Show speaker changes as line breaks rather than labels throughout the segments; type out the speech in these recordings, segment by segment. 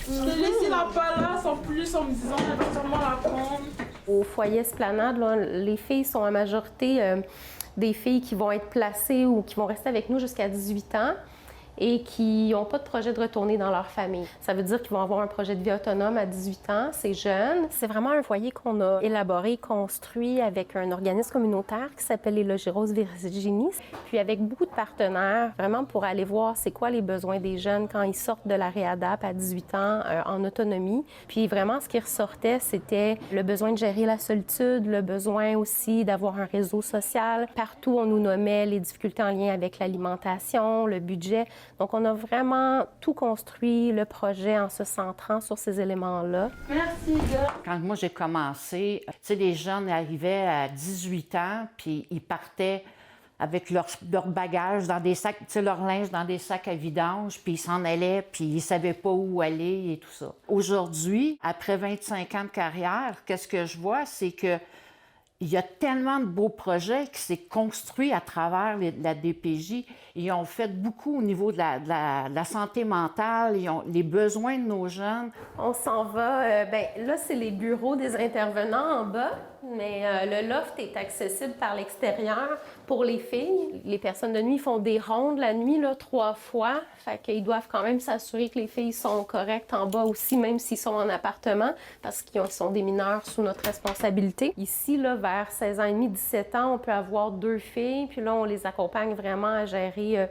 Je l'ai laissé la palette en plus en me disant qu'elle va sûrement la prendre.
Au foyer Esplanade, là, les filles sont en majorité des filles qui vont être placées ou qui vont rester avec nous jusqu'à 18 ans et qui n'ont pas de projet de retourner dans leur famille. Ça veut dire qu'ils vont avoir un projet de vie autonome à 18 ans, c'est jeune. C'est vraiment un foyer qu'on a élaboré, construit avec un organisme communautaire qui s'appelle les Logis Rose Virginie, puis avec beaucoup de partenaires, vraiment pour aller voir c'est quoi les besoins des jeunes quand ils sortent de la réadap à 18 ans en autonomie. Puis vraiment, ce qui ressortait, c'était le besoin de gérer la solitude, le besoin aussi d'avoir un réseau social. Partout, on nous nommait les difficultés en lien avec l'alimentation, le budget. Donc, on a vraiment tout construit, le projet, en se centrant sur ces éléments-là.
Merci, gars.
Quand moi, j'ai commencé, tu sais, les jeunes arrivaient à 18 ans, puis ils partaient avec leur bagages dans des sacs, tu sais, leur linge dans des sacs à vidange, puis ils s'en allaient, puis ils savaient pas où aller et tout ça. Aujourd'hui, après 25 ans de carrière, qu'est-ce que je vois, c'est que il y a tellement de beaux projets qui s'est construit à travers la DPJ. Ils ont fait beaucoup au niveau de la santé mentale, ils ont les besoins de nos jeunes.
On s'en va, là, c'est les bureaux des intervenants en bas, mais le loft est accessible par l'extérieur pour les filles. Les personnes de nuit font des rondes la nuit, là, 3 fois. Fait qu'ils doivent quand même s'assurer que les filles sont correctes en bas aussi, même s'ils sont en appartement, parce qu'ils sont des mineurs sous notre responsabilité. Ici, là, vers 16 ans et demi, 17 ans, on peut avoir 2 filles, puis là, on les accompagne vraiment à gérer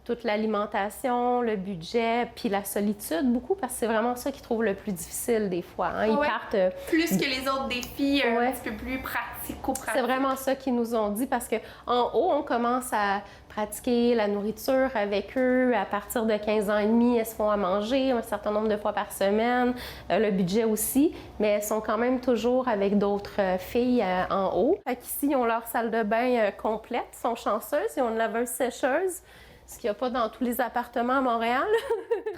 toute l'alimentation, le budget, puis la solitude, beaucoup, parce que c'est vraiment ça qu'ils trouvent le plus difficile des fois. Hein. Ils partent...
plus que les autres défis, un petit peu plus pratico-pratiques.
C'est vraiment ça qu'ils nous ont dit, parce qu'en haut, on commence à pratiquer la nourriture avec eux. À partir de 15 ans et demi, elles se font à manger un certain nombre de fois par semaine, le budget aussi, mais elles sont quand même toujours avec d'autres filles en haut. Fait qu'ici, ils ont leur salle de bain complète, ils sont chanceuses, ils ont une laveuse sécheuse, ce qu'il n'y a pas dans tous les appartements à Montréal.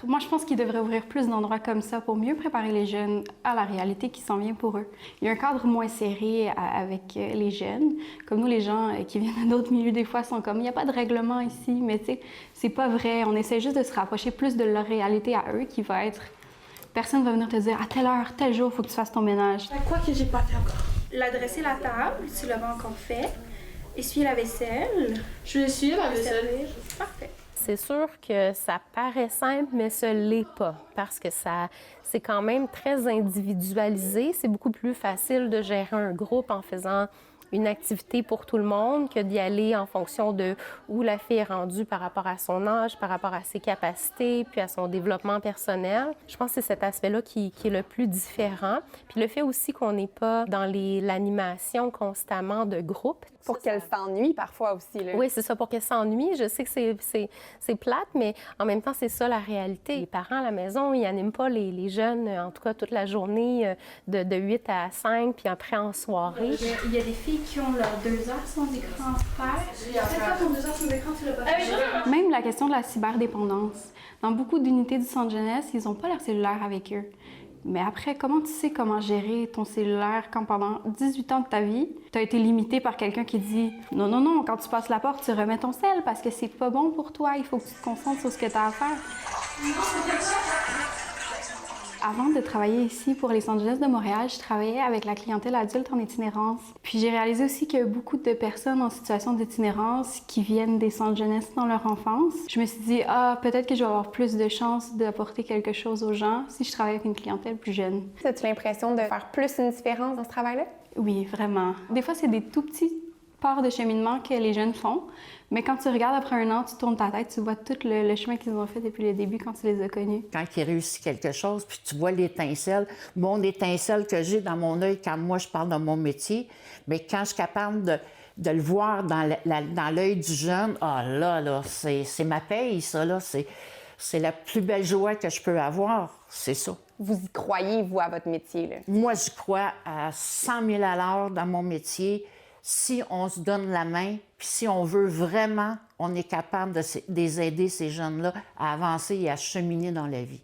Moi, je pense qu'ils devraient ouvrir plus d'endroits comme ça pour mieux préparer les jeunes à la réalité qui s'en vient pour eux. Il y a un cadre moins serré avec les jeunes. Comme nous, les gens qui viennent d'autres milieux, des fois, sont comme, il n'y a pas de règlement ici, mais tu sais, c'est pas vrai. On essaie juste de se rapprocher plus de leur réalité à eux, qui va être... Personne va venir te dire, à telle heure, tel jour, il faut que tu fasses ton ménage.
Quoi que j'ai pas fait encore?
L'adresser la table, tu l'avais encore fait. Essuyer la vaisselle.
Je vais essuyer la vaisselle.
Parfait.
C'est sûr que ça paraît simple, mais ce l'est pas, parce que c'est quand même très individualisé. C'est beaucoup plus facile de gérer un groupe en faisant une activité pour tout le monde que d'y aller en fonction de où la fille est rendue par rapport à son âge, par rapport à ses capacités, puis à son développement personnel. Je pense que c'est cet aspect-là qui est le plus différent. Puis le fait aussi qu'on n'est pas dans l'animation constamment de groupe.
Pour qu'elle s'ennuie parfois aussi. Là.
Oui, c'est ça, pour qu'elle s'ennuie. Je sais que c'est plate, mais en même temps, c'est ça la réalité. Les parents à la maison, ils n'animent pas les jeunes, en tout cas toute la journée, de 8 à 5, puis après en soirée.
Il y a des filles qui ont leurs 2 heures sans écran faire. Pourquoi ton 2 heures sans écran, tu l'as pas fait?
Même la question de la cyberdépendance. Dans beaucoup d'unités du centre jeunesse, ils n'ont pas leur cellulaire avec eux. Mais après, comment tu sais comment gérer ton cellulaire quand pendant 18 ans de ta vie, tu as été limité par quelqu'un qui dit « Non, non, non, quand tu passes la porte, tu remets ton sel parce que c'est pas bon pour toi, il faut que tu te concentres sur ce que tu as à faire. » Avant de travailler ici pour les centres jeunesse de Montréal, je travaillais avec la clientèle adulte en itinérance. Puis j'ai réalisé aussi qu'il y a beaucoup de personnes en situation d'itinérance qui viennent des centres jeunesse dans leur enfance. Je me suis dit, peut-être que je vais avoir plus de chances d'apporter quelque chose aux gens si je travaille avec une clientèle plus jeune.
As-tu l'impression de faire plus une différence dans ce travail-là?
Oui, vraiment. Des fois, c'est des tout petits parts de cheminement que les jeunes font, mais quand tu regardes après 1 an, tu tournes ta tête, tu vois tout le chemin qu'ils ont fait depuis le début quand tu les as connus.
Quand ils réussissent quelque chose, puis tu vois l'étincelle, mon étincelle que j'ai dans mon œil quand moi je parle de mon métier, mais quand je suis capable de le voir dans l'œil du jeune, là, c'est ma paye, ça, là, c'est la plus belle joie que je peux avoir, c'est ça.
Vous y croyez, vous, à votre métier, là?
Moi, j'y crois à 100 000 à l'heure dans mon métier. Si on se donne la main, puis si on veut vraiment, on est capable de les aider, ces jeunes-là, à avancer et à cheminer dans la vie.